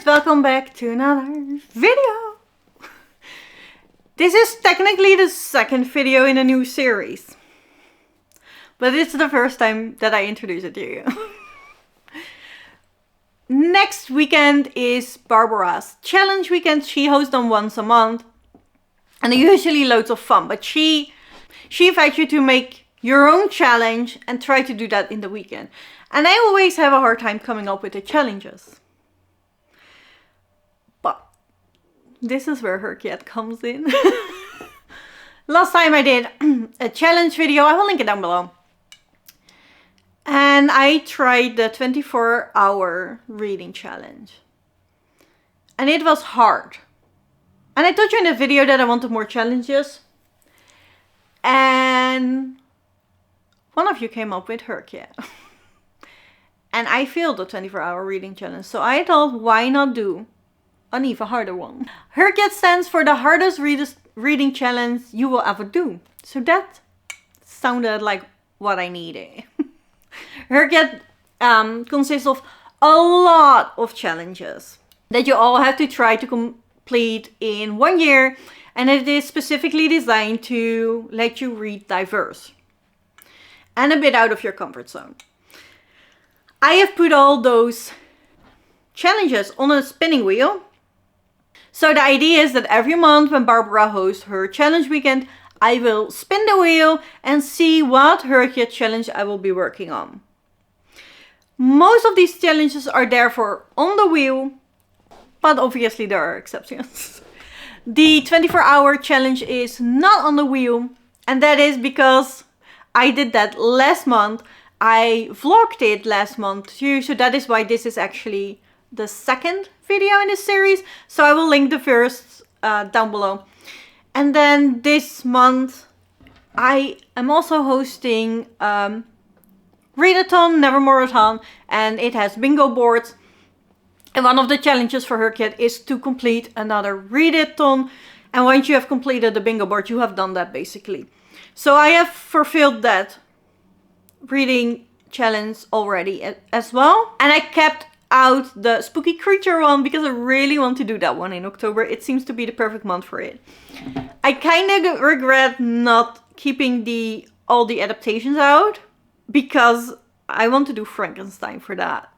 welcome back to another video. This is technically the second video in a new series, but it's the first time that I introduce it to you. Next weekend is Barbara's challenge weekend. She hosts them once a month and they're usually loads of fun, but she invites you to make your own challenge and try to do that in the weekend. And I always have a hard time coming up with the challenges. But this is where HerCryEd comes in. Last time I did a challenge video, I will link it down below. And I tried the 24-hour reading challenge. And it was hard. And I told you in the video that I wanted more challenges. And one of you came up with HerCryEd. And I failed the 24-hour reading challenge. So I thought, why not do an even harder one? HerCryEd stands for the hardest reading challenge you will ever do. So that sounded like what I needed. HerCryEd consists of a lot of challenges that you all have to try to complete in 1 year. And it is specifically designed to let you read diverse and a bit out of your comfort zone. I have put all those challenges on a spinning wheel. So the idea is that every month when Barbara hosts her challenge weekend, I will spin the wheel and see what HerCryEd challenge I will be working on. Most of these challenges are therefore on the wheel, but obviously there are exceptions. The 24-hour challenge is not on the wheel, and that is because I did that last month. I vlogged it last month too, so that is why this is actually the second video in this series. So I will link the first down below. And then this month I am also hosting Readathon, Nevermoreathon, and it has bingo boards. And one of the challenges for HerCryEd is to complete another Readathon. And once you have completed the bingo board, you have done that basically. So I have fulfilled that reading challenge already as well. And I kept out the spooky creature one because I really want to do that one in October. It seems to be the perfect month for it. I kind of regret not keeping all the adaptations out because I want to do Frankenstein for that.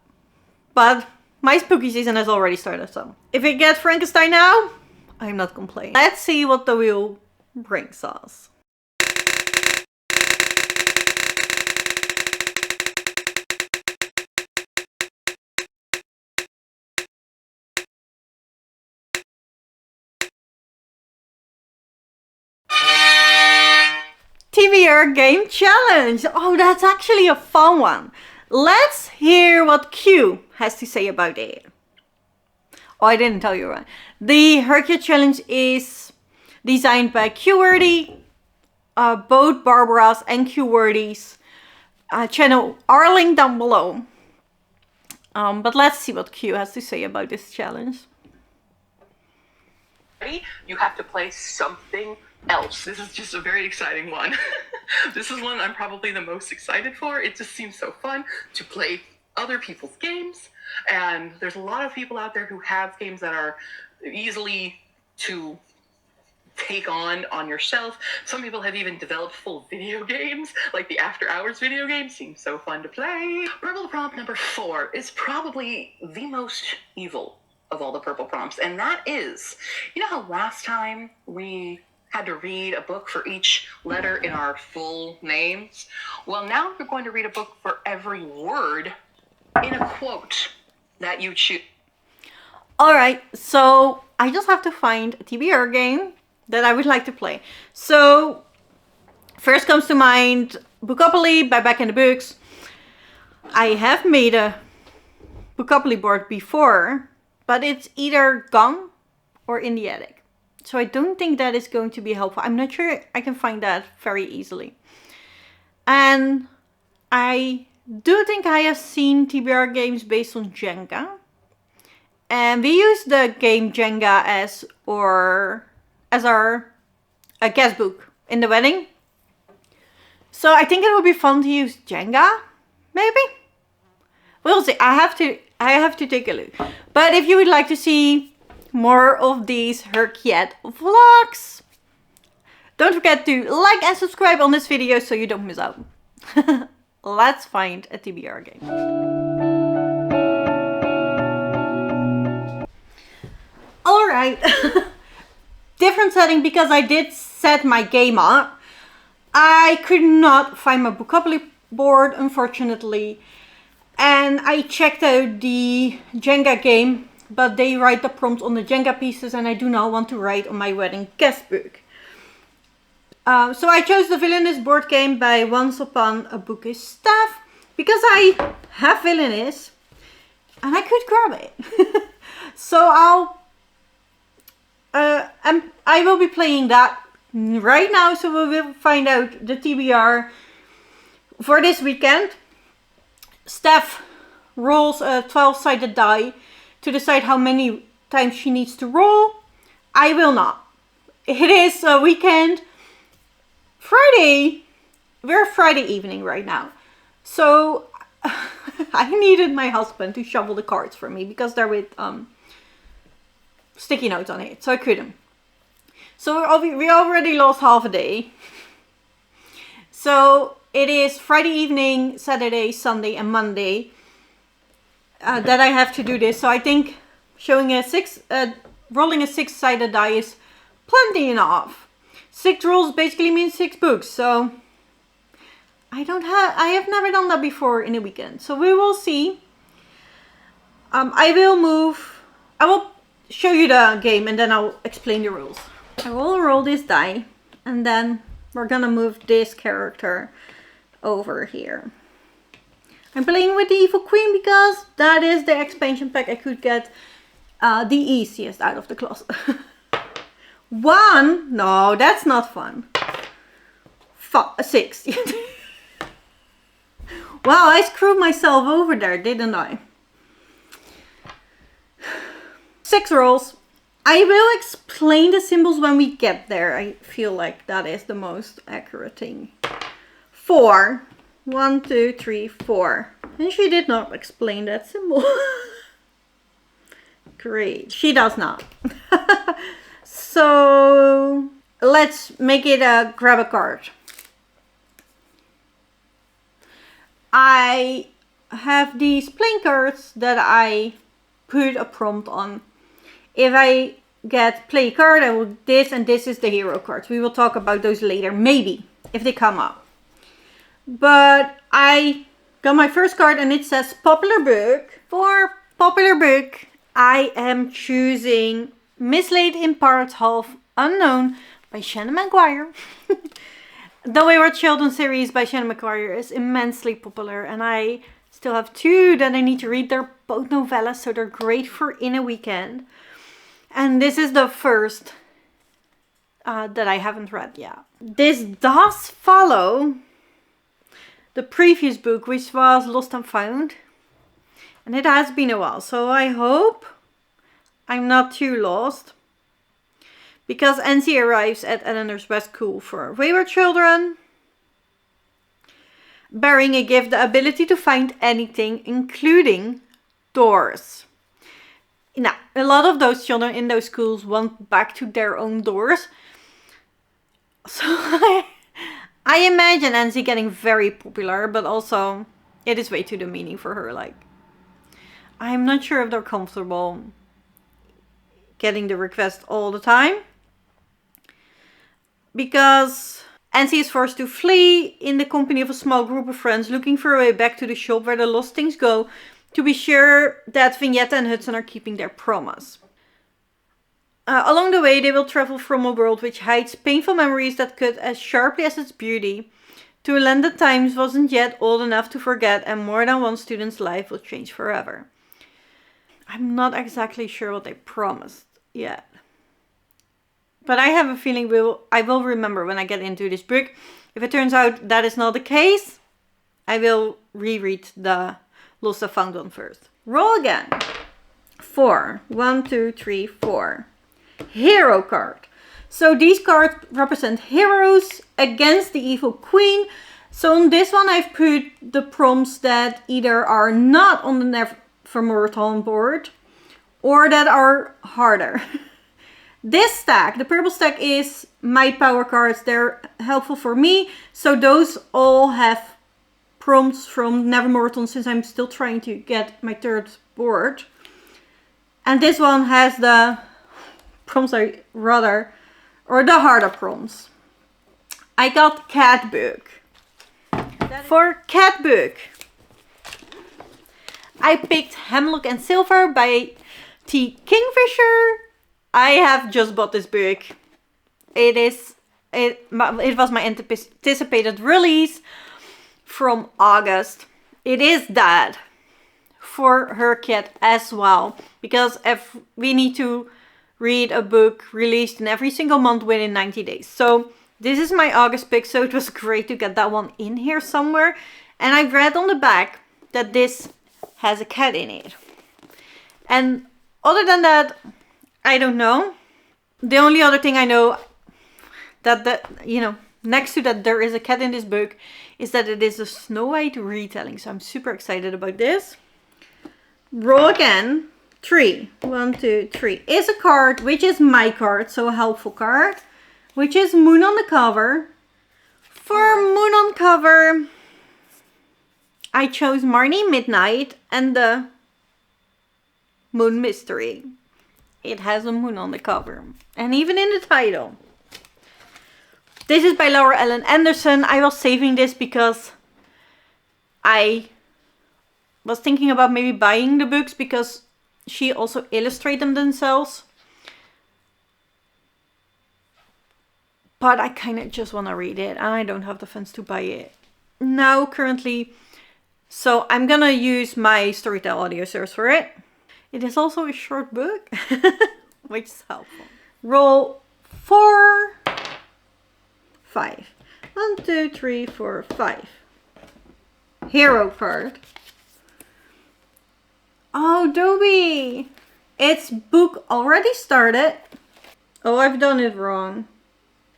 But my spooky season has already started, so if we get Frankenstein now, I'm not complaining. Let's see what the wheel brings us. TBR game challenge. Oh, that's actually a fun one. Let's hear what Q has to say about it. Oh, I didn't tell you right. The HerCryEd challenge is designed by Qword. Both Barbara's and Qword's channel are linked down below. But let's see what Q has to say about this challenge. You have to play something else. This is just a very exciting one. This is one I'm probably the most excited for. It just seems so fun to play other people's games. And there's a lot of people out there who have games that are easily to take on yourself. Some people have even developed full video games, like the After Hours video game. Seems so fun to play. Purple prompt number 4 is probably the most evil of all the purple prompts. And that is, you know how last time we had to read a book for each letter in our full names? Well, now you're going to read a book for every word in a quote that you choose. Alright, so I just have to find a TBR game that I would like to play. So, first comes to mind Bookopoly by Back in the Books. I have made a Bookopoly board before, but it's either gone or in the attic. So I don't think that is going to be helpful. I'm not sure I can find that very easily. And I do think I have seen TBR games based on Jenga. And we use the game Jenga as our guest book in the wedding. So I think it would be fun to use Jenga, maybe? We'll see. I have to I have to take a look. But if you would like to see more of these HerCryEd vlogs, don't forget to like and subscribe on this video so you don't miss out. Let's find a TBR game. Alright. Different setting because I did set my game up. I could not find my Bookopoli board, unfortunately. And I checked out the Jenga game, but they write the prompt on the Jenga pieces and I do not want to write on my wedding guest book. So I chose the Villainous board game by Once Upon a Bookish staff because I have Villainous and I could grab it. So I will be playing that right now, so we will find out the TBR for this weekend. Steph rolls a 12-sided die to decide how many times she needs to roll. I will not. It is a weekend. Friday. We're Friday evening right now. So I needed my husband to shovel the cards for me because they're with sticky notes on it. So I couldn't. So we already lost half a day. So it is Friday evening, Saturday, Sunday and Monday that I have to do this. So I think rolling a 6-sided die is plenty enough. 6 rolls basically means 6 books. So I have never done that before in a weekend. So we will see. I will show you the game and then I'll explain the rules. I will roll this die and then we're gonna move this character over here. I'm playing with the Evil Queen because that is the expansion pack I could get the easiest out of the closet. 1, no, that's not fun. 6. Wow, I screwed myself over there, didn't I? 6 rolls. I will explain the symbols when we get there. I feel like that is the most accurate thing. 4. 1, 2, 3, 4. And she did not explain that symbol. Great. She does not. So let's make it a grab a card. I have these playing cards that I put a prompt on. If I get play a card, I will this, and this is the hero cards. We will talk about those later, maybe, if they come up. But I got my first card and it says popular book. For popular book, I am choosing Mislaid in Parts Half Unknown by Seanan McGuire. The Wayward Children series by Seanan McGuire is immensely popular and I still have 2 that I need to read. They're both novellas, so they're great for in a weekend. And this is the first that I haven't read yet. This does follow the previous book, which was Lost and Found. And it has been a while, so I hope I'm not too lost. Because NC arrives at Eleanor's West School for Wayward Children, bearing a gift the ability to find anything, including doors. Now, a lot of those children in those schools want back to their own doors. So I imagine NC getting very popular, but also it is way too demeaning for her. Like, I'm not sure if they're comfortable getting the request all the time. Because NC is forced to flee in the company of a small group of friends looking for a way back to the shop where the lost things go, to be sure that Vignette and Hudson are keeping their promise. Along the way, they will travel from a world which hides painful memories that cut as sharply as its beauty, to a land that times wasn't yet old enough to forget, and more than one student's life will change forever. I'm not exactly sure what they promised yet. But I have a feeling I will remember when I get into this book. If it turns out that is not the case, I will reread the Lost and Found one first. Roll again. 4. 1, 2, 3, 4. Hero card. So these cards represent heroes against the evil queen. So on this one I've put the prompts that either are not on the from Marathon board or that are harder. This stack, the purple stack, is my power cards. They're helpful for me. So those all have prompts from Nevermarathon since I'm still trying to get my third board. And this one has the prompts or the harder prompts. I got cat book. For cat book, I picked Hemlock and Silver by Kingfisher. I have just bought this book. It was my anticipated release from August. It is that for HerCryEd as well, because if we need to read a book released in every single month within 90 days. So this is my August pick, so it was great to get that one in here somewhere. And I read on the back that this has a cat in it. And other than that, I don't know. The only other thing I know next to that there is a cat in this book is that it is a Snow White retelling. So I'm super excited about this. Roll again. 3. 1, 2, 3. Is a card, which is my card, so a helpful card, which is Moon on the cover. For Moon on cover, I chose Marnie Midnight and the Moon Mystery. It has a moon on the cover. And even in the title. This is by Laura Ellen Anderson. I was saving this because I was thinking about maybe buying the books because she also illustrates them themselves. But I kind of just want to read it and I don't have the funds to buy it now currently. So I'm going to use my Storytel audio source for it. It is also a short book, which is helpful. Roll 4, 5. 1, 2, 3, 4, 5. Hero card. Oh, Dobie! It's book already started. Oh, I've done it wrong.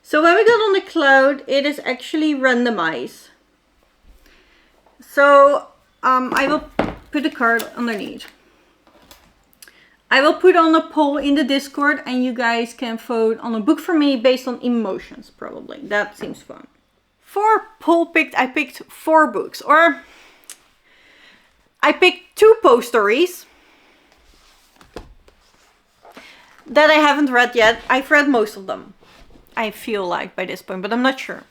So when we got on the cloud, it is actually randomized. So I will put the card underneath. I will put on a poll in the Discord and you guys can vote on a book for me based on emotions, probably. That seems fun. For poll picked, I picked 4 books. Or I picked 2 post stories that I haven't read yet. I've read most of them, I feel like, by this point, but I'm not sure.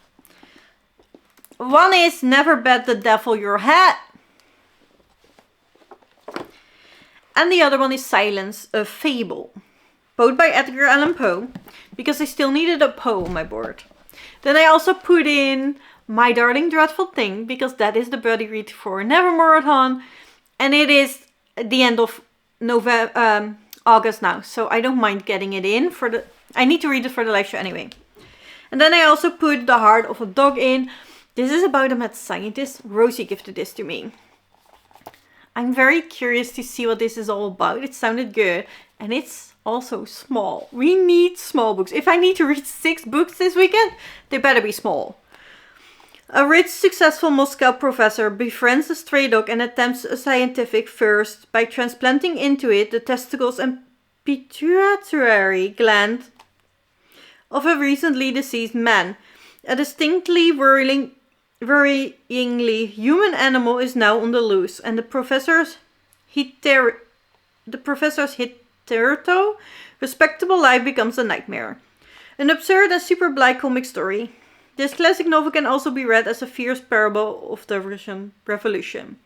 One is Never Bet the Devil Your Hat. And the other one is Silence, a Fable. Both by Edgar Allan Poe, because I still needed a Poe on my board. Then I also put in My Darling Dreadful Thing, because that is the buddy read for Nevermarathon. And it is the end of August now, so I don't mind getting it in for the... I need to read it for the live show anyway. And then I also put The Heart of a Dog in. This is about a mad scientist. Rosie gifted this to me. I'm very curious to see what this is all about. It sounded good. And it's also small. We need small books. If I need to read 6 books this weekend, they better be small. A rich, successful Moscow professor befriends a stray dog and attempts a scientific first by transplanting into it the testicles and pituitary gland of a recently deceased man. A distinctly worryingly human animal is now on the loose, and the professor's hitherto respectable life becomes a nightmare. An absurd and super black comic story. This classic novel can also be read as a fierce parable of the Russian Revolution.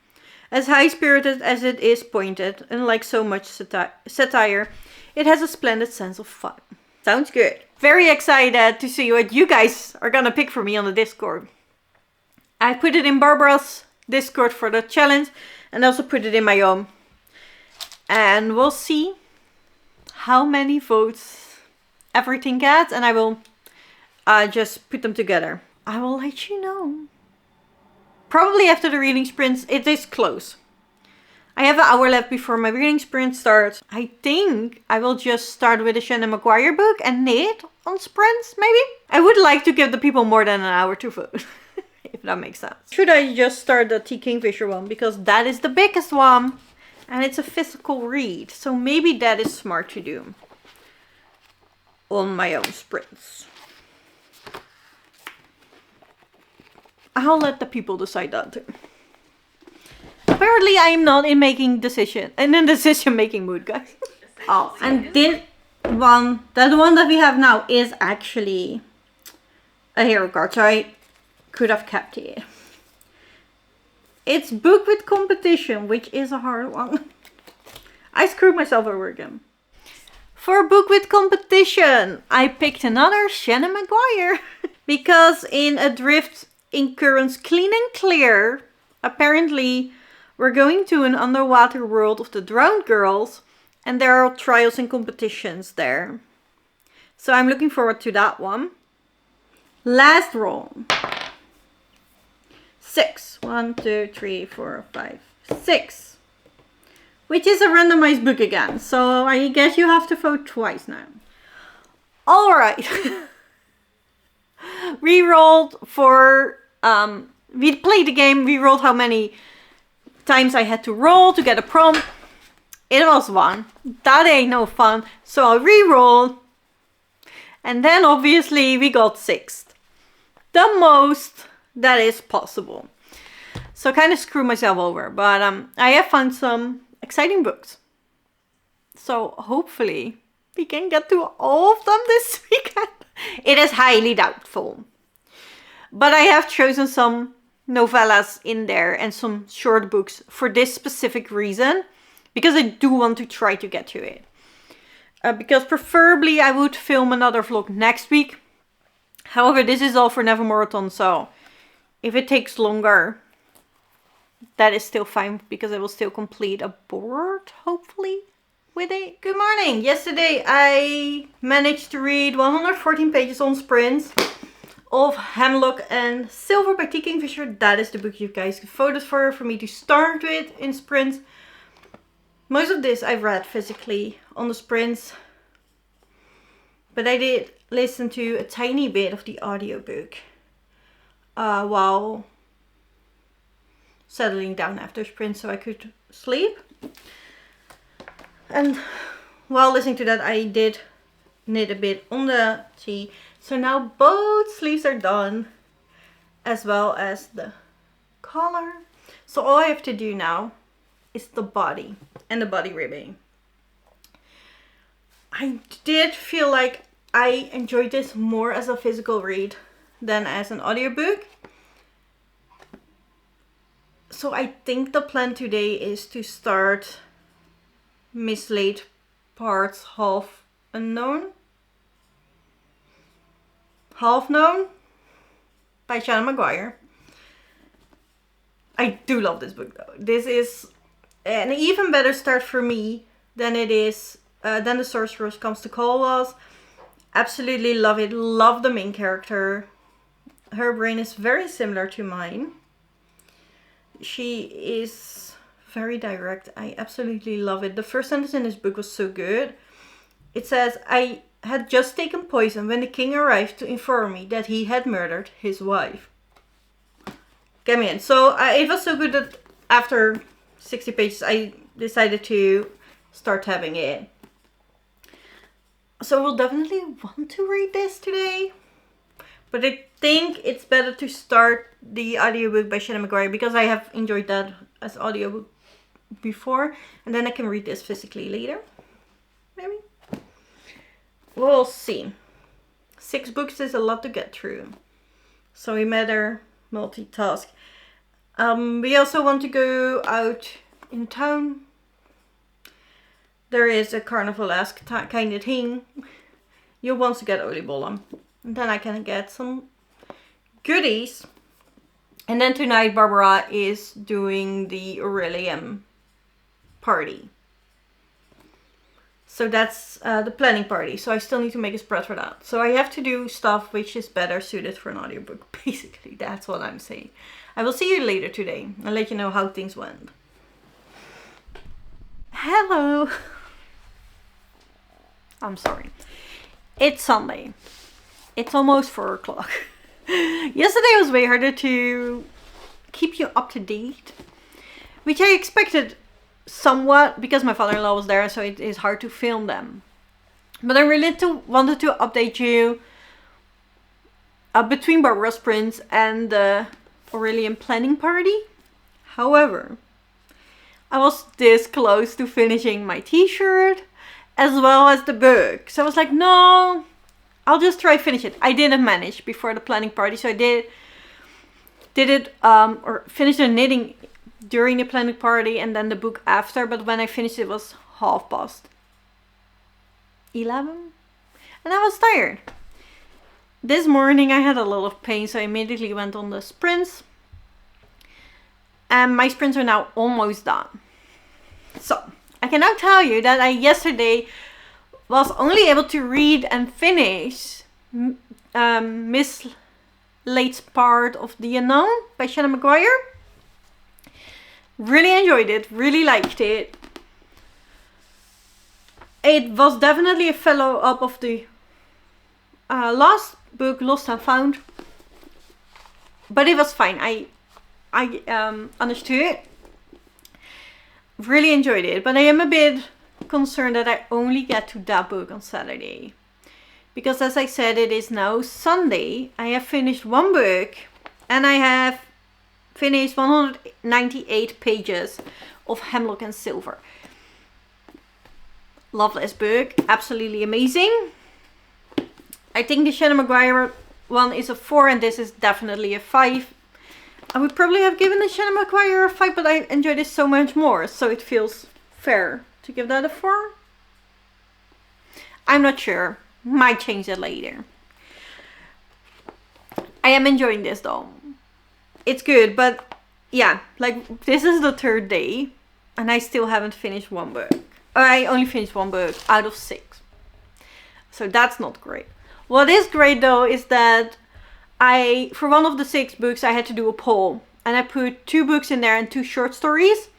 As high-spirited as it is pointed, unlike so much satire, it has a splendid sense of fun. Sounds good. Very excited to see what you guys are gonna pick for me on the Discord. I put it in Barbara's Discord for the challenge and also put it in my own. And we'll see how many votes everything gets, and I will just put them together. I will let you know. Probably after the reading sprints. It is close. I have an hour left before my reading sprint starts. I think I will just start with a Seanan McGuire book and knit on sprints, maybe? I would like to give the people more than an hour to vote. If that makes sense. Should I just start the Kingfisher one? Because that is the biggest one. And it's a physical read, so maybe that is smart to do on my own sprints. I'll let the people decide that too. Apparently I am not in a decision making mood, guys. Oh, and this one, the one that we have now is actually a hero card, so I could have kept it. It's Book with Competition, which is a hard one. I screwed myself over again. For Book with Competition, I picked another Seanan McGuire. Because in Adrift in Currents Clean and Clear, apparently we're going to an underwater world of the drowned girls. And there are trials and competitions there. So I'm looking forward to that one. Last roll. 6. 1, 2, 3, 4, 5, 6. Which is a randomized book again. So I guess you have to vote twice now. Alright. We rolled for... we played the game. We rolled how many times I had to roll to get a prompt. It was 1. That ain't no fun. So I re-rolled. And then obviously we got 6th. The most that is possible. So I kind of screwed myself over. But I have found some exciting books. So hopefully we can get to all of them this weekend. It is highly doubtful. But I have chosen some novellas in there and some short books for this specific reason. Because I do want to try to get to it. Because preferably I would film another vlog next week. However, this is all for Nevermarathon, so if it takes longer, that is still fine because I will still complete a board, hopefully, with it. Good morning! Yesterday I managed to read 114 pages on sprints of Hemlock and Silver by Kingfisher. That is the book you guys voted for me to start with in sprints. Most of this I've read physically on the sprints. But I did listen to a tiny bit of the audiobook while settling down after sprints so I could sleep. And while listening to that I did knit a bit on the tee. So now both sleeves are done as well as the collar. So all I have to do now is the body and the body ribbing. I did feel like I enjoyed this more as a physical read than as an audiobook. So I think the plan today is to start Mislaid parts half unknown. Half Known by Seanan McGuire. I do love this book though. This is an even better start for me than it is than The Sorceress Comes to Call was. Absolutely love it. Love the main character. Her brain is very similar to mine. She is very direct. I absolutely love it. The first sentence in this book was so good. It says, I had just taken poison when the king arrived to inform me that he had murdered his wife. Get me in. So it was so good that after 60 pages I decided to start having it. So we'll definitely want to read this today. But I think it's better to start the audiobook by Seanan McGuire because I have enjoyed that as audiobook before. And then I can read this physically later. Maybe. We'll see. 6 books is a lot to get through. So we better multitask. We also want to go out in town. There is a carnival-esque kind of thing. You want to get oliebollen. And then I can get some goodies. And then tonight Barbara is doing the Aurelium party. So that's the planning party. So I still need to make a spread for that. So I have to do stuff which is better suited for an audiobook. Basically, that's what I'm saying. I will see you later today. I'll let you know how things went. Hello. I'm sorry. It's Sunday. It's almost 4 o'clock. Yesterday was way harder to keep you up to date. Which I expected somewhat because my father-in-law was there, so it is hard to film them. But I really wanted to update you between Barbara's Prince and the Aurelian planning party. However, I was this close to finishing my t-shirt as well as the book. So I was like, no, I'll just try finish it. I didn't manage before the planning party, so I did it or finish the knitting during the planning party and then the book after. But when I finished it was 11:30 and I was tired. This morning I had a lot of pain, so I immediately went on the sprints. And my sprints are now almost done. So, I can now tell you that I yesterday was only able to read and finish Mislaid's part of The Unknown by Seanan McGuire. Really enjoyed it, really liked it. It was definitely a follow-up of the last book, Lost and Found. But it was fine. I understood it. Really enjoyed it. But I am a bit concerned that I only get to that book on Saturday. Because as I said, it is now Sunday. I have finished one book. And I have finished 198 pages of Hemlock and Silver. Loveless book. Absolutely amazing. I think the Seanan McGuire one is a 4 and this is definitely a 5. I would probably have given the Seanan McGuire a 5, but I enjoyed it so much more, so it feels fair to give that a 4. I'm not sure. Might change that later. I am enjoying this though. It's good, but yeah, like this is the 3rd day and I still haven't finished one book. I only finished one book out of 6. So that's not great. What is great though is that for one of the 6 books, I had to do a poll. And I put 2 books in there and 2 short stories.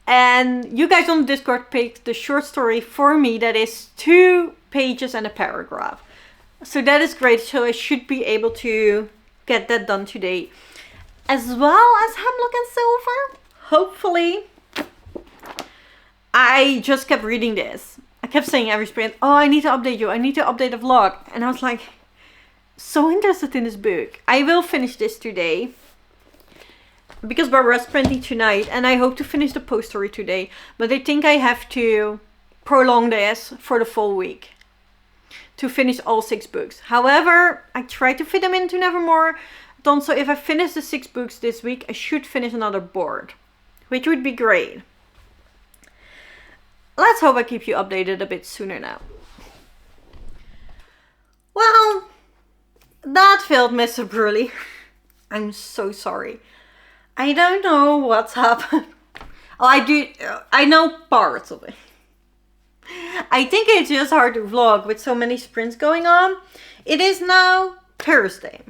And you guys on Discord picked the short story for me that is 2 pages and a paragraph. So that is great. So I should be able to get that done today. As well as Hemlock and Silver. Hopefully. I just kept reading this. I kept saying every sprint, oh, I need to update you. I need to update the vlog. And I was like, so interested in this book. I will finish this today. Because Barbara's printing tonight. And I hope to finish the post story today. But I think I have to prolong this for the full week. To finish all 6 books. However, I tried to fit them into Nevermore. So if I finish the 6 books this week, I should finish another board. Which would be great. Let's hope I keep you updated a bit sooner now. Well, that failed miserably. I'm so sorry. I don't know what's happened. Oh, I know parts of it. I think it's just hard to vlog with so many sprints going on. It is now Thursday.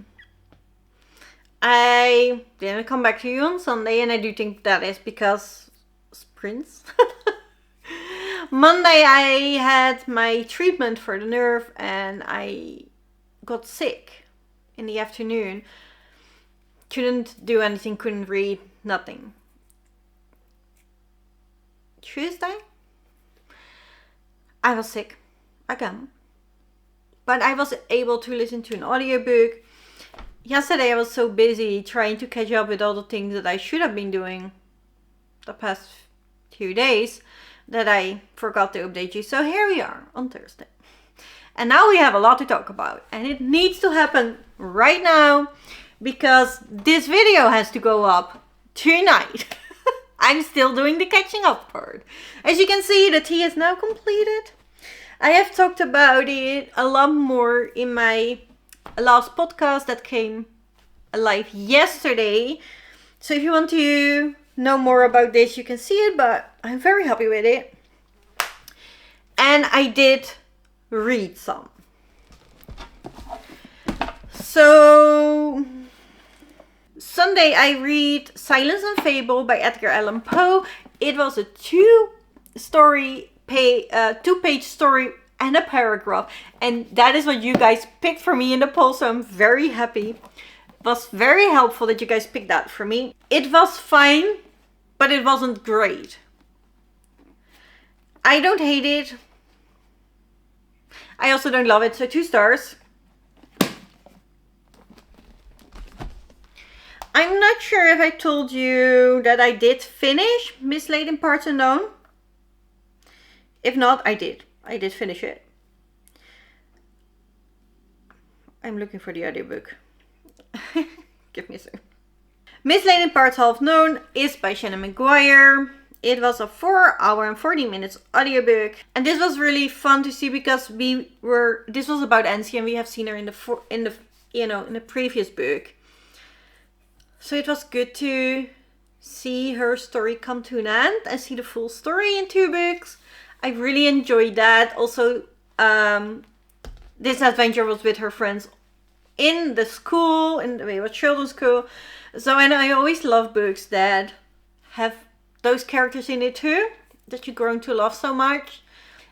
I didn't come back to you on Sunday, and I do think that is because sprints. Monday I had my treatment for the nerve and I got sick in the afternoon. Couldn't do anything, couldn't read, nothing. Tuesday, I was sick again. But I was able to listen to an audiobook. Yesterday I was so busy trying to catch up with all the things that I should have been doing the past 2 days that I forgot to update you. So here we are on Thursday. And now we have a lot to talk about. And it needs to happen right now because this video has to go up tonight. I'm still doing the catching up part. As you can see, the tea is now completed. I have talked about it a lot more in my last podcast that came live yesterday. So if you want to know more about this, you can see it, but I'm very happy with it. And I did read some. So Sunday I read Silence and Fable by Edgar Allan Poe. It was a 2-page story and a paragraph, and that is what you guys picked for me in the poll, so I'm very happy. It was very helpful that you guys picked that for me. It was fine, but it wasn't great. I don't hate it. I also don't love it, so 2 stars. I'm not sure if I told you that I did finish Mislaid in Parts Unknown. If not, I did. I did finish it. I'm looking for the audiobook. Give me a second. Mislaid in Parts Half Known is by Seanan McGuire. It was a 4 hour and 40 minutes audiobook. And this was really fun to see because this was about Nancy and we have seen her in the previous book. So it was good to see her story come to an end and see the full story in 2 books. I really enjoyed that. Also, this adventure was with her friends in the school, in the Wayward Children's School. So, and I always love books that have those characters in it too, that you've grown to love so much.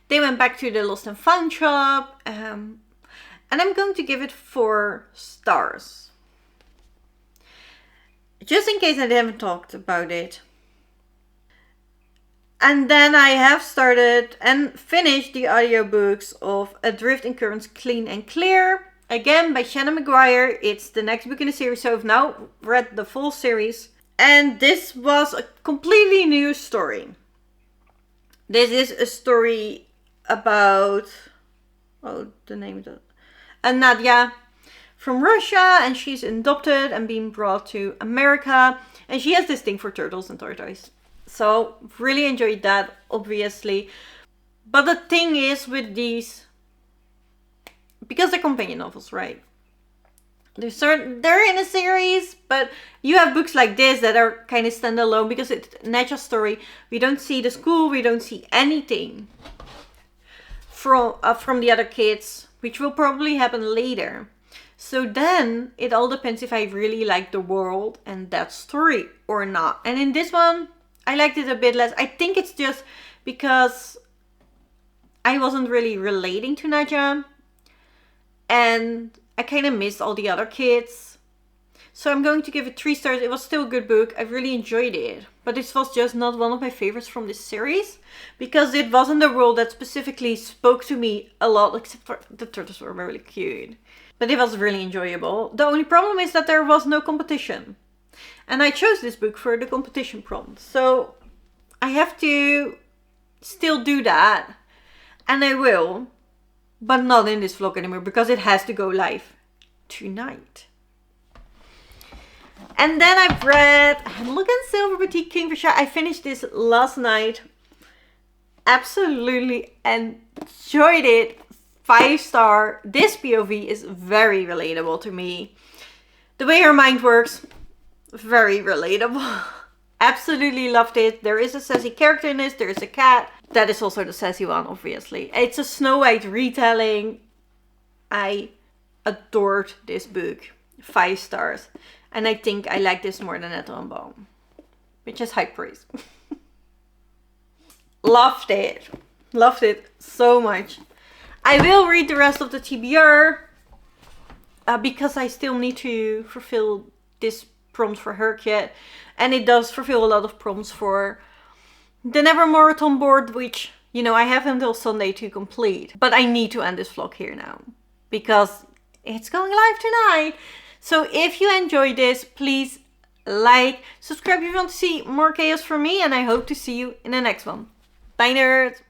They went back to the Lost and Found shop, and I'm going to give it 4 stars. Just in case I haven't talked about it. And then I have started and finished the audiobooks of Adrift in Currents Clean and Clear. Again, by Seanan McGuire. It's the next book in the series, so I've now read the full series. And this was a completely new story. This is a story about... oh, the name of it. Nadia from Russia, and she's adopted and being brought to America. And she has this thing for turtles and tortoise. So, really enjoyed that, obviously. But the thing is with these... because they're companion novels, right? They're in a series, but you have books like this that are kind of standalone because it's Nadia's story. We don't see the school, we don't see anything from the other kids, which will probably happen later. So then it all depends if I really like the world and that story or not. And in this one, I liked it a bit less. I think it's just because I wasn't really relating to Nadia. And I kind of missed all the other kids. So I'm going to give it 3 stars. It was still a good book. I really enjoyed it. But this was just not one of my favorites from this series. Because it wasn't a world that specifically spoke to me a lot. Except for the turtles were really cute. But it was really enjoyable. The only problem is that there was no competition. And I chose this book for the competition prompt. So I have to still do that. And I will. But not in this vlog anymore, because it has to go live tonight. And then I've read Hemlock and Silver Boutique Kingfisher. I finished this last night. Absolutely enjoyed it. 5 star. This POV is very relatable to me. The way her mind works, very relatable. Absolutely loved it. There is a sassy character in this. There is a cat. That is also the sassy one, obviously. It's a Snow White retelling. I adored this book. 5 stars. And I think I like this more than Etelenboom, which is high praise. Loved it. Loved it so much. I will read the rest of the TBR. Because I still need to fulfill this prompt for HerCryEd. And it does fulfill a lot of prompts for the Never Marathon board, which, you know, I have until Sunday to complete. But I need to end this vlog here now, because it's going live tonight. So if you enjoyed this, please like, subscribe if you want to see more chaos from me, and I hope to see you in the next one. Bye, nerds!